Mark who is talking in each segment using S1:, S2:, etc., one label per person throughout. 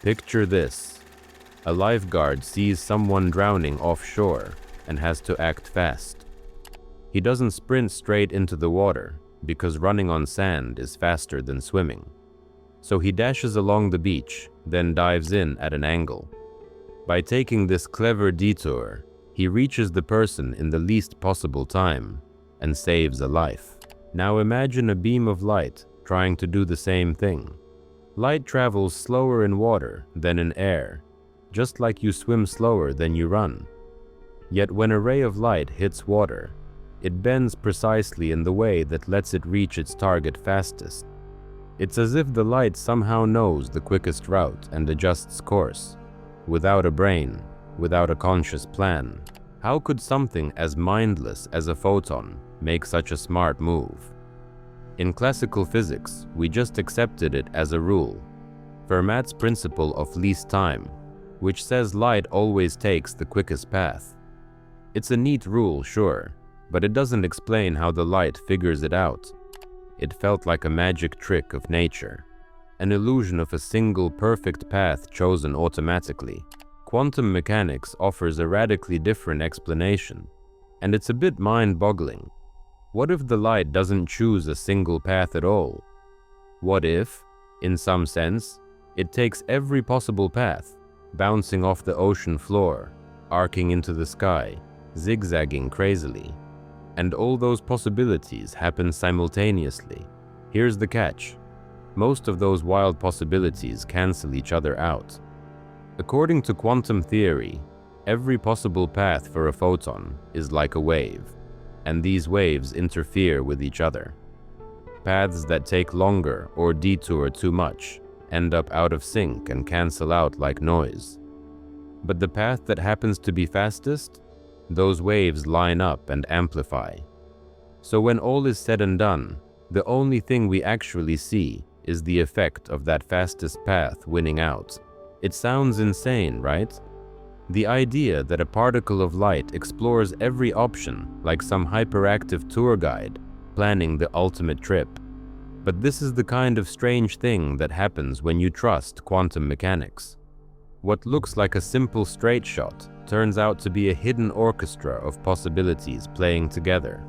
S1: Picture this. A lifeguard sees someone drowning offshore and has to act fast. He doesn't sprint straight into the water because running on sand is faster than swimming. So he dashes along the beach, then dives in at an angle. By taking this clever detour, he reaches the person in the least possible time and saves a life. Now imagine a beam of light trying to do the same thing. Light travels slower in water than in air, just like you swim slower than you run. Yet when a ray of light hits water, it bends precisely in the way that lets it reach its target fastest. It's as if the light somehow knows the quickest route and adjusts course. Without a brain, without a conscious plan, how could something as mindless as a photon make such a smart move? In classical physics, we just accepted it as a rule, Fermat's principle of least time, which says light always takes the quickest path. It's a neat rule, sure, but it doesn't explain how the light figures it out. It felt like a magic trick of nature, an illusion of a single perfect path chosen automatically. Quantum mechanics offers a radically different explanation, and it's a bit mind-boggling. What if the light doesn't choose a single path at all? What if, in some sense, it takes every possible path, bouncing off the ocean floor, arcing into the sky, zigzagging crazily? And all those possibilities happen simultaneously. Here's the catch. Most of those wild possibilities cancel each other out. According to quantum theory, every possible path for a photon is like a wave, and these waves interfere with each other. Paths that take longer or detour too much end up out of sync and cancel out like noise. But the path that happens to be fastest, those waves line up and amplify. So when all is said and done, the only thing we actually see is the effect of that fastest path winning out. It sounds insane, right? The idea that a particle of light explores every option like some hyperactive tour guide planning the ultimate trip. But this is the kind of strange thing that happens when you trust quantum mechanics. What looks like a simple straight shot turns out to be a hidden orchestra of possibilities playing together,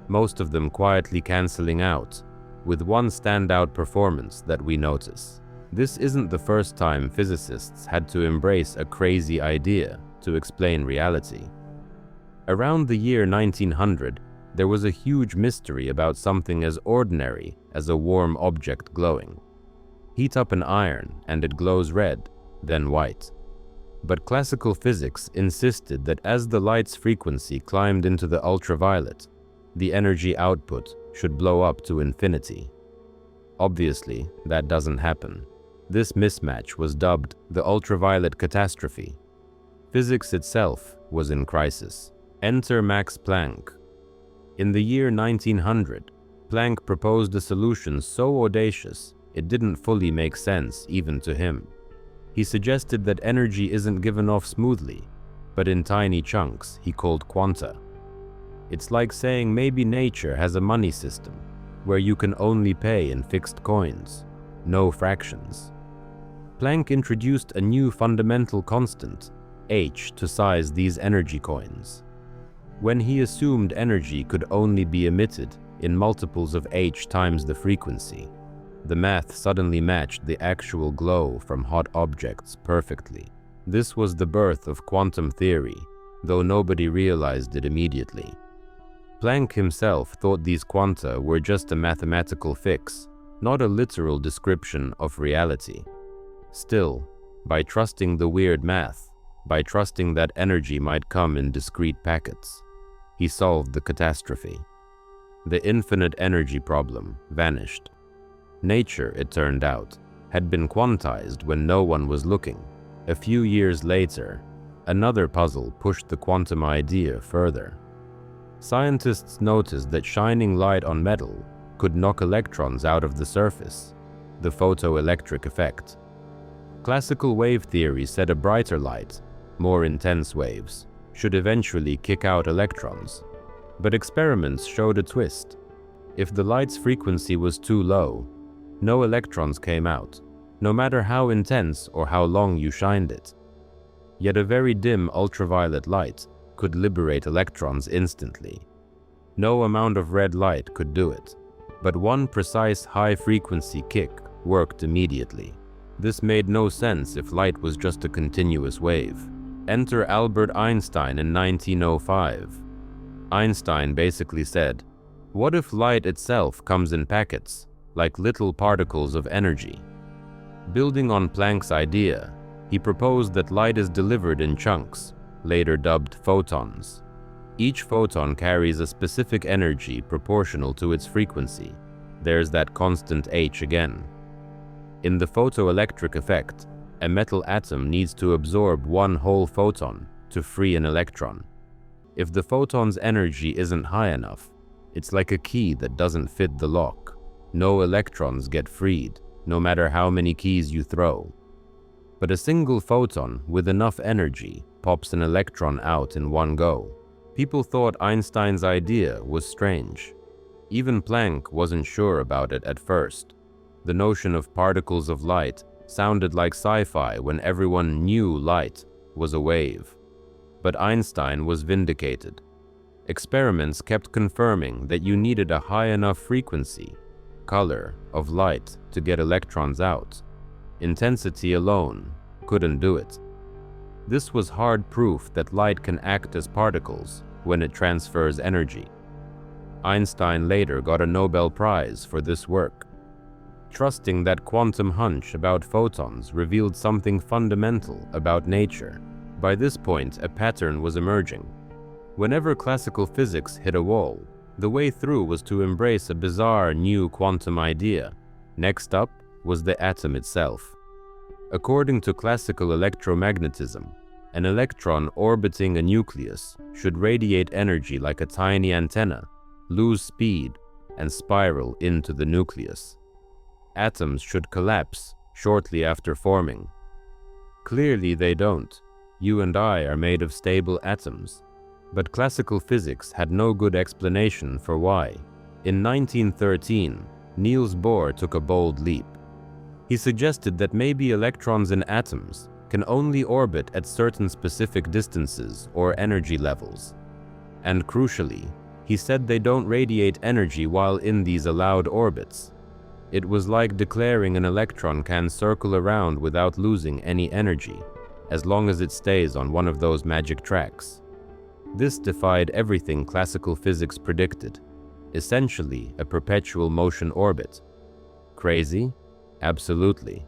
S1: most of them quietly canceling out, with one standout performance that we notice. This isn't the first time physicists had to embrace a crazy idea to explain reality. Around the year 1900, there was a huge mystery about something as ordinary as a warm object glowing. Heat up an iron and it glows red, then white. But classical physics insisted that as the light's frequency climbed into the ultraviolet, the energy output should blow up to infinity. Obviously, that doesn't happen. This mismatch was dubbed the ultraviolet catastrophe. Physics itself was in crisis. Enter Max Planck. In the year 1900, Planck proposed a solution so audacious it didn't fully make sense even to him. He suggested that energy isn't given off smoothly, but in tiny chunks he called quanta. It's like saying maybe nature has a money system where you can only pay in fixed coins, no fractions. Planck introduced a new fundamental constant, h, to size these energy coins. When he assumed energy could only be emitted in multiples of h times the frequency, the math suddenly matched the actual glow from hot objects perfectly. This was the birth of quantum theory, though nobody realized it immediately. Planck himself thought these quanta were just a mathematical fix, not a literal description of reality. Still, by trusting the weird math, by trusting that energy might come in discrete packets, he solved the catastrophe. The infinite energy problem vanished. Nature, it turned out, had been quantized when no one was looking. A few years later, another puzzle pushed the quantum idea further. Scientists noticed that shining light on metal could knock electrons out of the surface, the photoelectric effect. Classical wave theory said a brighter light, more intense waves, should eventually kick out electrons. But experiments showed a twist. If the light's frequency was too low, no electrons came out, no matter how intense or how long you shined it. Yet a very dim ultraviolet light could liberate electrons instantly. No amount of red light could do it, but one precise high-frequency kick worked immediately. This made no sense if light was just a continuous wave. Enter Albert Einstein in 1905. Einstein basically said, "What if light itself comes in packets, like little particles of energy?" Building on Planck's idea, he proposed that light is delivered in chunks, later dubbed photons. Each photon carries a specific energy proportional to its frequency. There's that constant h again. In the photoelectric effect, a metal atom needs to absorb one whole photon to free an electron. If the photon's energy isn't high enough, it's like a key that doesn't fit the lock. No electrons get freed, no matter how many keys you throw. But a single photon with enough energy pops an electron out in one go. People thought Einstein's idea was strange. Even Planck wasn't sure about it at first. The notion of particles of light sounded like sci-fi when everyone knew light was a wave. But Einstein was vindicated. Experiments kept confirming that you needed a high enough frequency, color, of light to get electrons out. Intensity alone couldn't do it. This was hard proof that light can act as particles when it transfers energy. Einstein later got a Nobel Prize for this work. Trusting that quantum hunch about photons revealed something fundamental about nature. By this point, a pattern was emerging. Whenever classical physics hit a wall, the way through was to embrace a bizarre new quantum idea. Next up was the atom itself. According to classical electromagnetism, an electron orbiting a nucleus should radiate energy like a tiny antenna, lose speed, and spiral into the nucleus. Atoms should collapse shortly after forming. Clearly they don't. You and I are made of stable atoms. But classical physics had no good explanation for why. In 1913, Niels Bohr took a bold leap. He suggested that maybe electrons in atoms can only orbit at certain specific distances or energy levels. And crucially, he said they don't radiate energy while in these allowed orbits. It was like declaring an electron can circle around without losing any energy, as long as it stays on one of those magic tracks. This defied everything classical physics predicted, essentially a perpetual motion orbit. Crazy? Absolutely.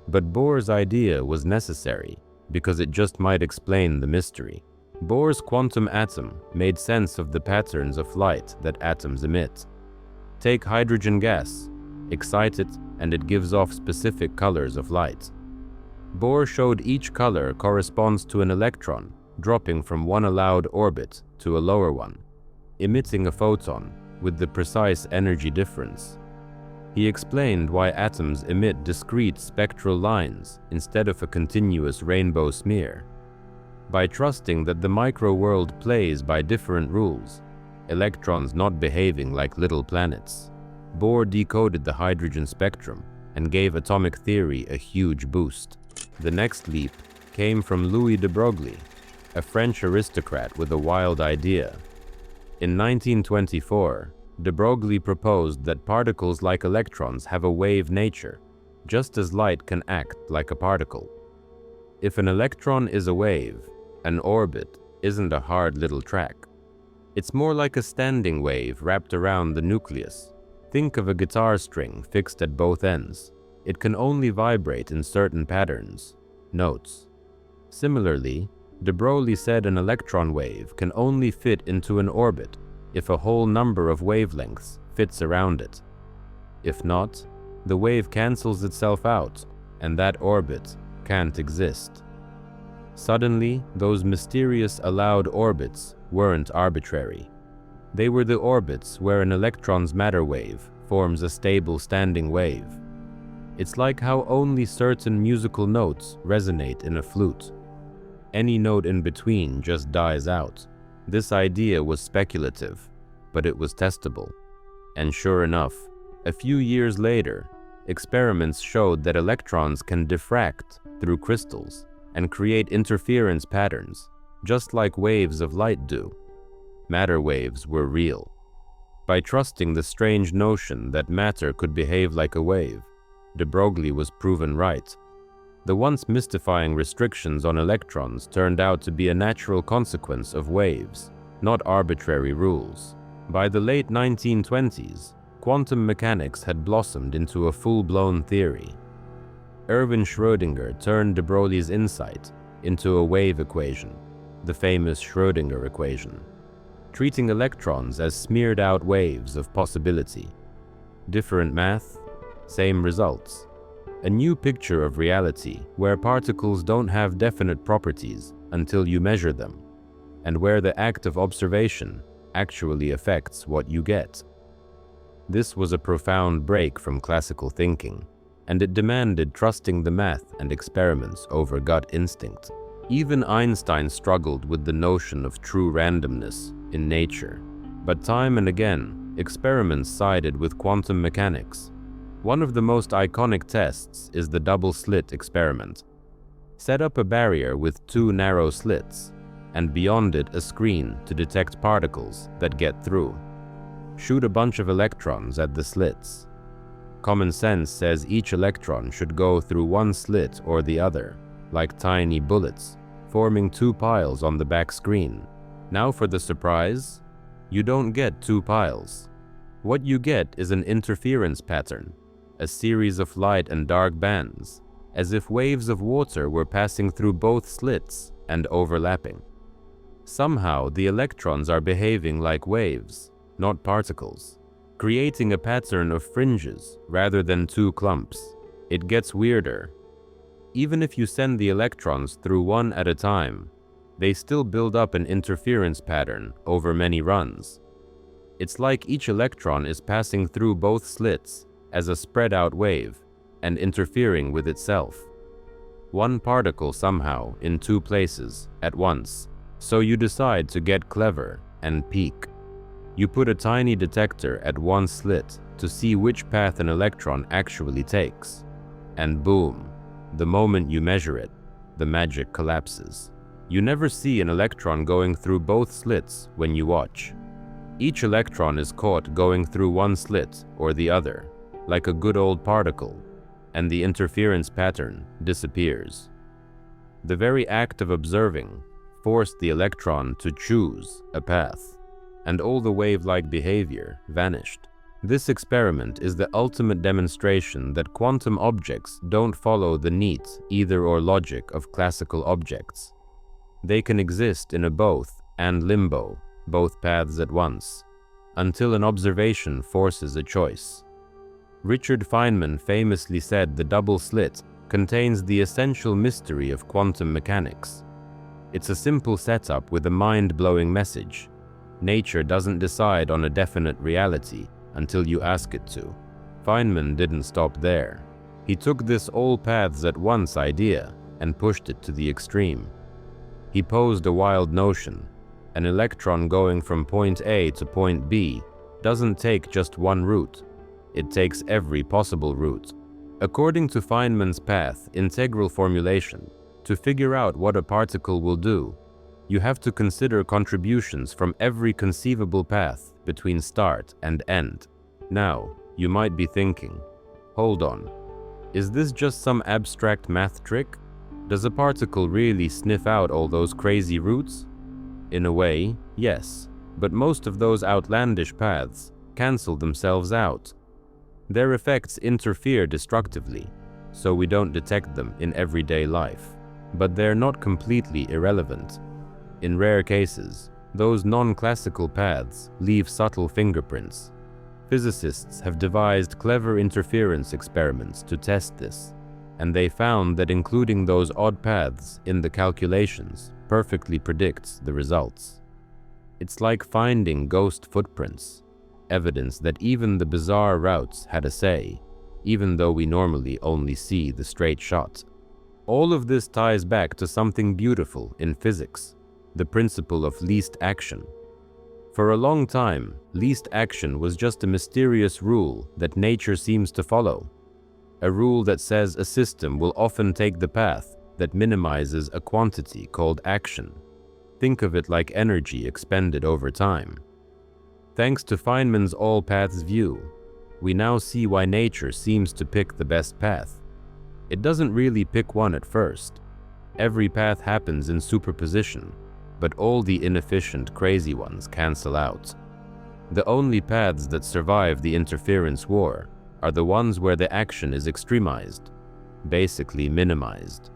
S1: But Bohr's idea was necessary because it just might explain the mystery. Bohr's quantum atom made sense of the patterns of light that atoms emit. Take hydrogen gas, excite it, and it gives off specific colors of light. Bohr showed each color corresponds to an electron dropping from one allowed orbit to a lower one, emitting a photon with the precise energy difference. He explained why atoms emit discrete spectral lines instead of a continuous rainbow smear. By trusting that the micro-world plays by different rules, electrons not behaving like little planets, Bohr decoded the hydrogen spectrum and gave atomic theory a huge boost. The next leap came from Louis de Broglie, a French aristocrat with a wild idea. In 1924, de Broglie proposed that particles like electrons have a wave nature, just as light can act like a particle. If an electron is a wave, an orbit isn't a hard little track. It's more like a standing wave wrapped around the nucleus. Think of a guitar string fixed at both ends. It can only vibrate in certain patterns, notes. Similarly, de Broglie said an electron wave can only fit into an orbit if a whole number of wavelengths fits around it. If not, the wave cancels itself out, and that orbit can't exist. Suddenly, those mysterious allowed orbits weren't arbitrary. They were the orbits where an electron's matter wave forms a stable standing wave. It's like how only certain musical notes resonate in a flute. Any note in between just dies out. This idea was speculative, but it was testable. And sure enough, a few years later, experiments showed that electrons can diffract through crystals and create interference patterns, just like waves of light do. Matter waves were real. By trusting the strange notion that matter could behave like a wave, de Broglie was proven right. The once mystifying restrictions on electrons turned out to be a natural consequence of waves, not arbitrary rules. By the late 1920s, quantum mechanics had blossomed into a full-blown theory. Erwin Schrödinger turned de Broglie's insight into a wave equation, the famous Schrödinger equation, treating electrons as smeared-out waves of possibility. Different math, same results. A new picture of reality where particles don't have definite properties until you measure them, and where the act of observation actually affects what you get. This was a profound break from classical thinking, and it demanded trusting the math and experiments over gut instinct. Even Einstein struggled with the notion of true randomness in nature, but time and again, experiments sided with quantum mechanics. One of the most iconic tests is the double-slit experiment. Set up a barrier with two narrow slits, and beyond it a screen to detect particles that get through. Shoot a bunch of electrons at the slits. Common sense says each electron should go through one slit or the other, like tiny bullets, forming two piles on the back screen. Now for the surprise, you don't get two piles. What you get is an interference pattern, a series of light and dark bands, as if waves of water were passing through both slits and overlapping. Somehow, the electrons are behaving like waves, not particles, creating a pattern of fringes rather than two clumps. It gets weirder. Even if you send the electrons through one at a time, they still build up an interference pattern over many runs. It's like each electron is passing through both slits as a spread-out wave and interfering with itself. One particle somehow in two places at once, so you decide to get clever and peek. You put a tiny detector at one slit to see which path an electron actually takes. And boom, the moment you measure it, the magic collapses. You never see an electron going through both slits when you watch. Each electron is caught going through one slit or the other, like a good old particle, and the interference pattern disappears. The very act of observing forced the electron to choose a path, and all the wave-like behavior vanished. This experiment is the ultimate demonstration that quantum objects don't follow the neat either-or logic of classical objects. They can exist in a both and limbo, both paths at once, until an observation forces a choice. Richard Feynman famously said the double-slit contains the essential mystery of quantum mechanics. It's a simple setup with a mind-blowing message. Nature doesn't decide on a definite reality until you ask it to. Feynman didn't stop there. He took this all paths at once idea and pushed it to the extreme. He posed a wild notion. An electron going from point A to point B doesn't take just one route. It takes every possible route. According to Feynman's path integral formulation, to figure out what a particle will do, you have to consider contributions from every conceivable path between start and end. Now, you might be thinking, hold on, is this just some abstract math trick? Does a particle really sniff out all those crazy routes? In a way, yes, but most of those outlandish paths cancel themselves out. Their effects interfere destructively, so we don't detect them in everyday life. But they're not completely irrelevant. In rare cases, those non-classical paths leave subtle fingerprints. Physicists have devised clever interference experiments to test this, and they found that including those odd paths in the calculations perfectly predicts the results. It's like finding ghost footprints, evidence that even the bizarre routes had a say, even though we normally only see the straight shot. All of this ties back to something beautiful in physics, the principle of least action. For a long time, least action was just a mysterious rule that nature seems to follow. a rule that says a system will often take the path that minimizes a quantity called action. Think of it like energy expended over time. Thanks to Feynman's all paths view, we now see why nature seems to pick the best path. It doesn't really pick one at first. Every path happens in superposition, but all the inefficient, crazy ones cancel out. The only paths that survive the interference war are the ones where the action is extremized, basically minimized.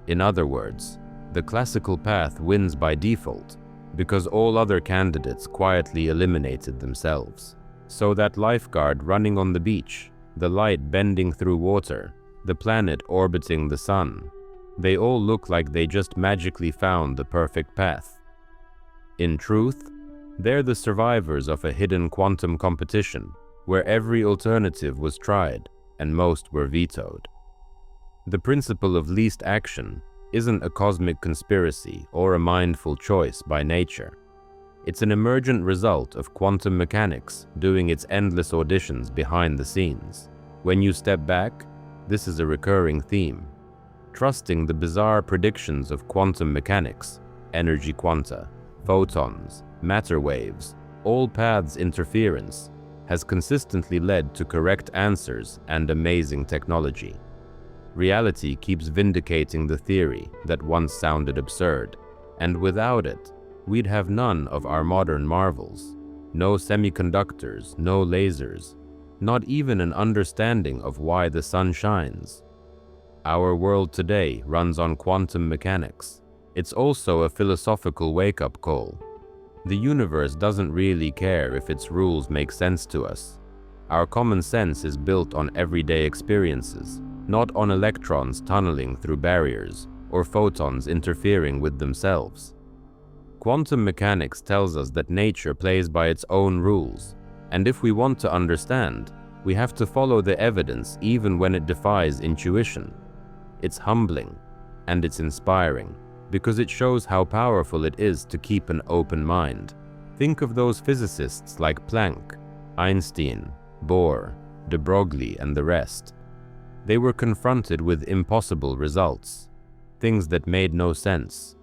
S1: In other words, the classical path wins by default because all other candidates quietly eliminated themselves. So that lifeguard running on the beach, the light bending through water, the planet orbiting the sun, they all look like they just magically found the perfect path. In truth, they're the survivors of a hidden quantum competition where every alternative was tried and most were vetoed. The principle of least action isn't a cosmic conspiracy or a mindful choice by nature. It's an emergent result of quantum mechanics doing its endless auditions behind the scenes. When you step back, this is a recurring theme. Trusting the bizarre predictions of quantum mechanics, energy quanta, photons, matter waves, all paths interference, has consistently led to correct answers and amazing technology. Reality keeps vindicating the theory that once sounded absurd, and without it, we'd have none of our modern marvels. No semiconductors, no lasers, not even an understanding of why the sun shines. Our world today runs on quantum mechanics. It's also a philosophical wake-up call. The universe doesn't really care if its rules make sense to us. Our common sense is built on everyday experiences, not on electrons tunneling through barriers or photons interfering with themselves. Quantum mechanics tells us that nature plays by its own rules, and if we want to understand, we have to follow the evidence even when it defies intuition. It's humbling, and it's inspiring, because it shows how powerful it is to keep an open mind. Think of those physicists like Planck, Einstein, Bohr, de Broglie, and the rest. They were confronted with impossible results, things that made no sense.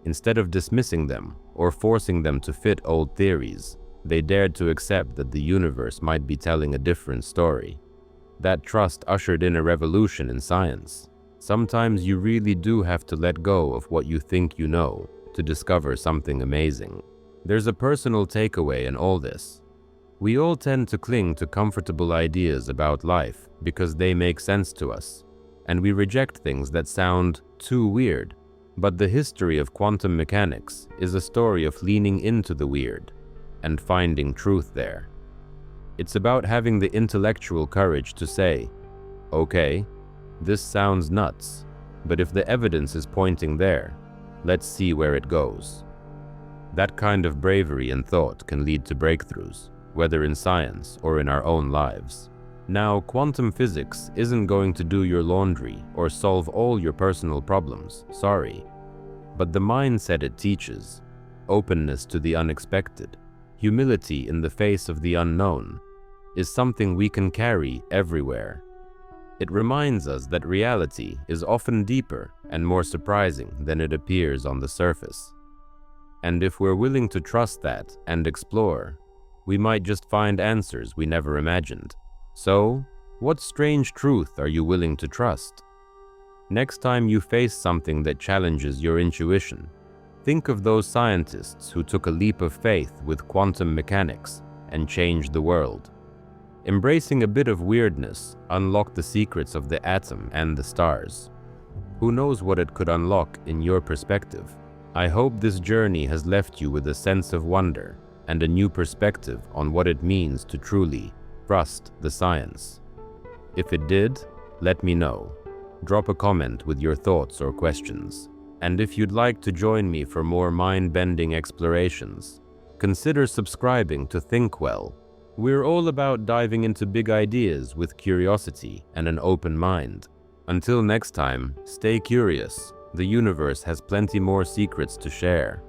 S1: Instead of dismissing them or forcing them to fit old theories, they dared to accept that the universe might be telling a different story. That trust ushered in a revolution in science. Sometimes you really do have to let go of what you think you know to discover something amazing. There's a personal takeaway in all this. We all tend to cling to comfortable ideas about life because they make sense to us, and we reject things that sound too weird. But the history of quantum mechanics is a story of leaning into the weird and finding truth there. It's about having the intellectual courage to say, okay, this sounds nuts, but if the evidence is pointing there, let's see where it goes. That kind of bravery and thought can lead to breakthroughs, whether in science or in our own lives. Now, quantum physics isn't going to do your laundry or solve all your personal problems, sorry. But the mindset it teaches, openness to the unexpected, humility in the face of the unknown, is something we can carry everywhere. It reminds us that reality is often deeper and more surprising than it appears on the surface. And if we're willing to trust that and explore, we might just find answers we never imagined. So, what strange truth are you willing to trust? Next time you face something that challenges your intuition, think of those scientists who took a leap of faith with quantum mechanics and changed the world. Embracing a bit of weirdness unlocked the secrets of the atom and the stars. Who knows what it could unlock in your perspective? I hope this journey has left you with a sense of wonder and a new perspective on what it means to truly trust the science. If it did, let me know. Drop a comment with your thoughts or questions. And if you'd like to join me for more mind-bending explorations, consider subscribing to Thynkwell. We're all about diving into big ideas with curiosity and an open mind. Until next time, stay curious. The universe has plenty more secrets to share.